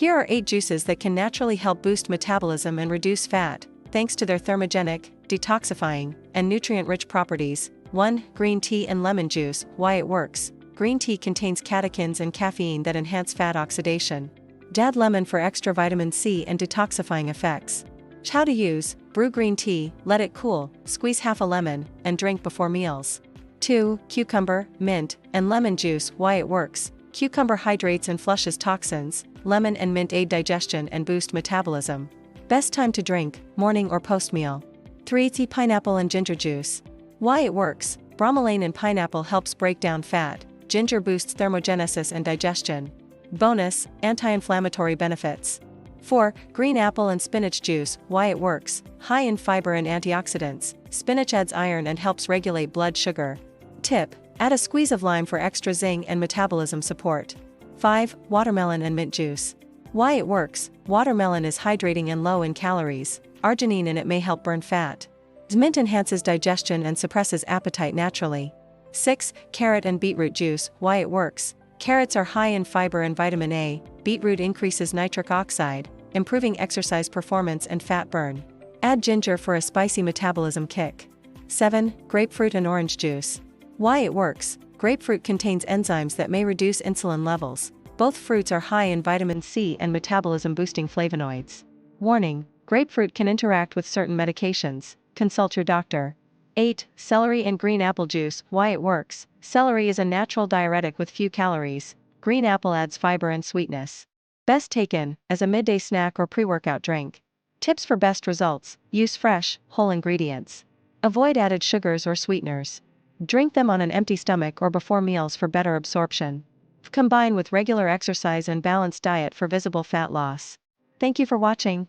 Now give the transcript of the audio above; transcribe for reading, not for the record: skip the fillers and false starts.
Here are 8 juices that can naturally help boost metabolism and reduce fat, thanks to their thermogenic, detoxifying, and nutrient-rich properties. 1. Green tea and lemon juice. Why it works. Green tea contains catechins and caffeine that enhance fat oxidation. Add lemon for extra vitamin C and detoxifying effects. How to use. Brew green tea, let it cool, squeeze half a lemon, and drink before meals. 2. Cucumber, mint, and lemon juice. Why it works. Cucumber hydrates and flushes toxins. Lemon and mint aid digestion and boost metabolism. Best time to drink, morning or post-meal. 3. Tea, pineapple and ginger juice. Why it works. Bromelain in pineapple helps break down fat. Ginger boosts thermogenesis and digestion. Bonus, anti-inflammatory benefits. 4. Green apple and spinach juice. Why it works. High in fiber and antioxidants. Spinach adds iron and helps regulate blood sugar. Tip: add a squeeze of lime for extra zing and metabolism support. 5. Watermelon and mint juice. Why it works. Watermelon is hydrating and low in calories. Arginine in it may help burn fat. Mint enhances digestion and suppresses appetite naturally. 6. Carrot and beetroot juice. Why it works. Carrots are high in fiber and vitamin A. Beetroot increases nitric oxide, improving exercise performance and fat burn. Add ginger for a spicy metabolism kick. 7. Grapefruit and orange juice. Why it works. Grapefruit contains enzymes that may reduce insulin levels. Both fruits are high in vitamin C and metabolism-boosting flavonoids. Warning: grapefruit can interact with certain medications. Consult your doctor. 8. Celery and green apple juice. Why it works. Celery is a natural diuretic with few calories. Green apple adds fiber and sweetness. Best taken as a midday snack or pre-workout drink. Tips for best results: use fresh, whole ingredients. Avoid added sugars or sweeteners. Drink them on an empty stomach or before meals for better absorption. Combine with regular exercise and balanced diet for visible fat loss. Thank you for watching.